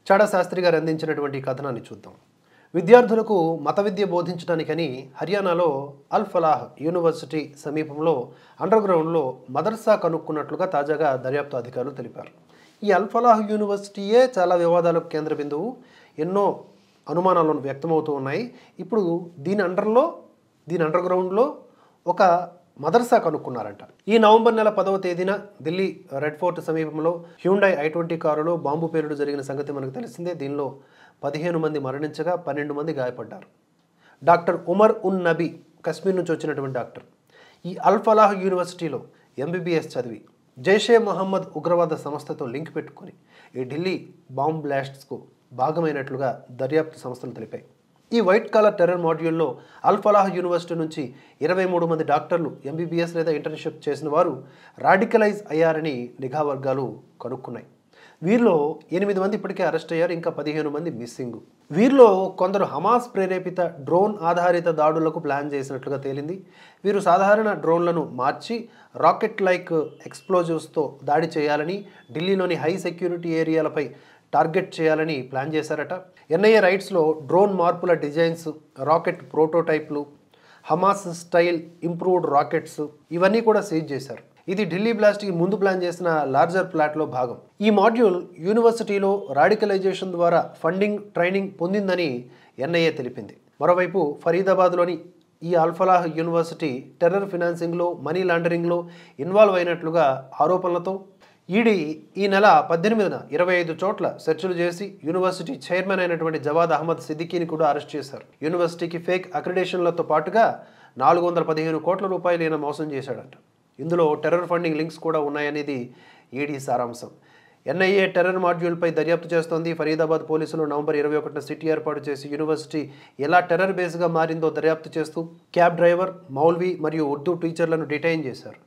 చాడా శాస్త్రి గారు అందించినటువంటి ఈ కథనాన్ని చూద్దాం. విద్యార్థులకు మత విద్య బోధించడానికని హర్యానాలో అల్ ఫలాహ్ యూనివర్సిటీ సమీపంలో అండర్‌గ్రౌండ్‌లో మదర్సా కనుక్కున్నట్లుగా తాజాగా దర్యాప్తు అధికారులు తెలిపారు. ఈ అల్ ఫలాహ్ యూనివర్సిటీయే చాలా వివాదాలకు కేంద్ర బిందువు. ఎన్నో అనుమానాలు వ్యక్తమవుతూ ఉన్నాయి. ఇప్పుడు దీని అండర్‌గ్రౌండ్‌లో ఒక మదర్సా కనుక్కున్నారంట. ఈ నవంబర్ నెల 10వ తేదీన ఢిల్లీ రెడ్ ఫోర్ట్ సమీపంలో హ్యుండై i20 కారులో బాంబు పేలుడు జరిగిన సంగతి మనకు తెలిసిందే. దీనిలో 15 మంది మరణించగా 12 మంది గాయపడ్డారు. డాక్టర్ ఉమర్ ఉన్ నబీ కశ్మీర్ నుంచి వచ్చినటువంటి డాక్టర్. ఈ అల్ ఫలాహ్ యూనివర్సిటీలో MBBS చదివి జైషే మొహమ్మద్ ఉగ్రవాద సంస్థతో లింక్ పెట్టుకొని ఈ ఢిల్లీ బాంబ్ బ్లాస్ట్స్కు భాగమైనట్లుగా దర్యాప్తు సంస్థలు తెలిపాయి. ఈ వైట్ కాలర్ టెర్రర్ మాడ్యూల్లో అల్ ఫలాహ్ యూనివర్సిటీ నుంచి 23 మంది డాక్టర్లు MBBS లేదా ఇంటర్న్షిప్ చేసిన వారు రాడికలైజ్ అయ్యారని నిఘా వర్గాలు కనుక్కున్నాయి. వీరిలో 8 మంది ఇప్పటికే అరెస్ట్ అయ్యారు. ఇంకా 15 మంది మిస్సింగ్. వీరిలో కొందరు హమాస్ ప్రేరేపిత డ్రోన్ ఆధారిత దాడులకు ప్లాన్ చేసినట్లుగా తేలింది. వీరు సాధారణ డ్రోన్లను మార్చి రాకెట్ లైక్ ఎక్స్ప్లోజివ్స్తో దాడి చేయాలని, ఢిల్లీలోని హై సెక్యూరిటీ ఏరియాలపై టార్గెట్ చేయాలని ప్లాన్ చేశారట. NIA రైట్స్లో డ్రోన్ మార్పుల డిజైన్స్, రాకెట్ ప్రోటోటైప్లు, హమాస్ స్టైల్ ఇంప్రూవ్డ్ రాకెట్స్ ఇవన్నీ కూడా సీజ్ చేశారు. ఇది ఢిల్లీ బ్లాస్ట్కి ముందు ప్లాన్ చేసిన లార్జర్ ప్లాట్లో భాగం. ఈ మాడ్యూల్ యూనివర్సిటీలో రాడికలైజేషన్ ద్వారా ఫండింగ్, ట్రైనింగ్ పొందిందని NIA తెలిపింది. మరోవైపు ఫరీదాబాద్లోని ఈ అల్ Falah university terror ఫినాన్సింగ్లో, money లాండరింగ్లో involve అయినట్లుగా ఆరోపణలతో ఈడీ ఈ నెల 18న 25 చోట్ల సెర్చ్లు చేసి యూనివర్సిటీ చైర్మన్ అయినటువంటి జవాద్ అహ్మద్ సిద్దికీని కూడా అరెస్ట్ చేశారు. యూనివర్సిటీకి ఫేక్ అక్రిడేషన్లతో పాటుగా 415 కోట్ల రూపాయలు ఈయన మోసం చేశాడట. ఇందులో టెర్రర్ ఫండింగ్ లింక్స్ కూడా ఉన్నాయనేది ఈడీ సారాంశం. NIA టెర్రర్ మాడ్యూల్పై దర్యాప్తు చేస్తోంది. ఫరీదాబాద్ పోలీసులు నవంబర్ 21న సిటీ ఏర్పాటు చేసి యూనివర్సిటీ ఎలా టెర్రర్ బేస్గా మారిందో దర్యాప్తు చేస్తూ క్యాబ్ డ్రైవర్, మౌల్వీ మరియు ఉర్దూ టీచర్లను డిటైన్ చేశారు.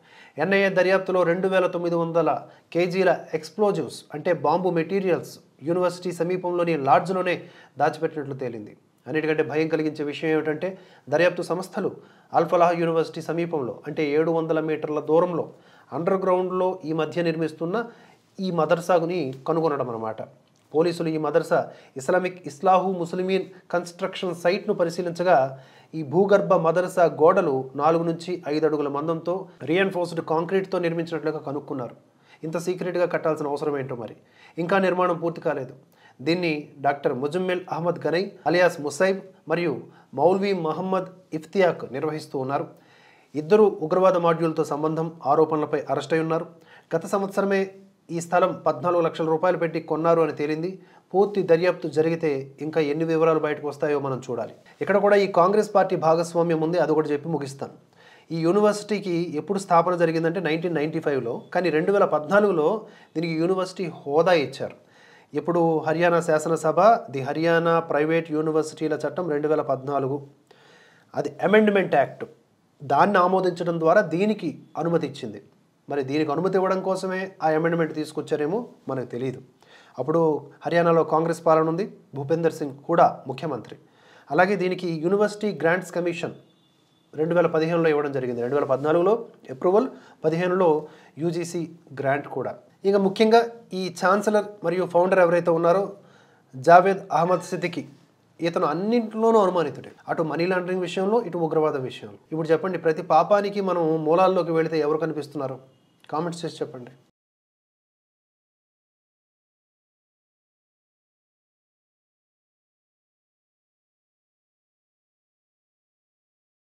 NIA దర్యాప్తులో 2900 కేజీల ఎక్స్ప్లోజివ్స్ అంటే బాంబు మెటీరియల్స్ యూనివర్సిటీ సమీపంలోని లాడ్జ్లోనే దాచిపెట్టినట్లు తేలింది. అన్నిటికంటే భయం కలిగించే విషయం ఏమిటంటే దర్యాప్తు సంస్థలు అల్ ఫలాహ్ యూనివర్సిటీ సమీపంలో అంటే 700 మీటర్ల దూరంలో అండర్‌గ్రౌండ్లో ఈ మధ్య నిర్మిస్తున్న ఈ మదర్సాని కనుగొనడం అన్నమాట. పోలీసులు ఈ మదర్సా ఇస్లామిక్ ఇస్లాహు ముస్లిమీన్ కన్స్ట్రక్షన్ సైట్ను పరిశీలించగా ఈ భూగర్భ మదర్సా గోడలు 4 నుంచి 5 అడుగుల మందంతో రీఎన్ఫోర్స్డ్ కాంక్రీట్తో నిర్మించినట్లుగా కనుక్కున్నారు. ఇంత సీక్రెట్గా కట్టాల్సిన అవసరం ఏంటో మరి. ఇంకా నిర్మాణం పూర్తి కాలేదు. దీన్ని డాక్టర్ ముజమ్మిల్ అహ్మద్ గనై అలియాస్ ముసైబ్ మరియు మౌల్వీ మహమ్మద్ ఇఫ్తియాక్ నిర్వహిస్తూ ఉన్నారు. ఇద్దరు ఉగ్రవాద మాడ్యూల్తో సంబంధం ఆరోపణలపై అరెస్ట్ అయి ఉన్నారు. గత సంవత్సరమే ఈ స్థలం 14 లక్షల రూపాయలు పెట్టి కొన్నారు అని తేలింది. పూర్తి దర్యాప్తు జరిగితే ఇంకా ఎన్ని వివరాలు బయటకు వస్తాయో మనం చూడాలి. ఇక్కడ కూడా ఈ కాంగ్రెస్ పార్టీ భాగస్వామ్యం ఉంది. అది కూడా చెప్పి ముగిస్తాను. ఈ యూనివర్సిటీకి ఎప్పుడు స్థాపన జరిగిందంటే 1995లో, కానీ 2014లో దీనికి యూనివర్సిటీ హోదా ఇచ్చారు. ఇప్పుడు హర్యానా శాసనసభ ది హర్యానా ప్రైవేట్ యూనివర్సిటీల చట్టం 2014 అది అమెండ్మెంట్ యాక్ట్ దాన్ని ఆమోదించడం ద్వారా దీనికి అనుమతి ఇచ్చింది. మరి దీనికి అనుమతి ఇవ్వడం కోసమే ఆ అమెండ్మెంట్ తీసుకొచ్చారేమో మనకు తెలియదు. అప్పుడు హర్యానాలో కాంగ్రెస్ పాలన ఉంది. భూపేందర్ సింగ్ కూడా ముఖ్యమంత్రి. అలాగే దీనికి యూనివర్సిటీ గ్రాంట్స్ కమిషన్ 2015లో ఇవ్వడం జరిగింది. 2014లో అప్రూవల్, 15లో UGC గ్రాంట్ కూడా. ఇక ముఖ్యంగా ఈ ఛాన్సలర్ మరియు ఫౌండర్ ఎవరైతే ఉన్నారో జావేద్ అహ్మద్ సిద్దికీ, ఇతను అన్నింటిలోనూ అనుమానితుడే. అటు మనీ లాండరింగ్ విషయంలో, ఇటు ఉగ్రవాద విషయంలో. ఇప్పుడు చెప్పండి, ప్రతి పాపానికి మనం మూలాల్లోకి వెళితే ఎవరు కనిపిస్తున్నారు? కామెంట్స్ చేసి చెప్పండి.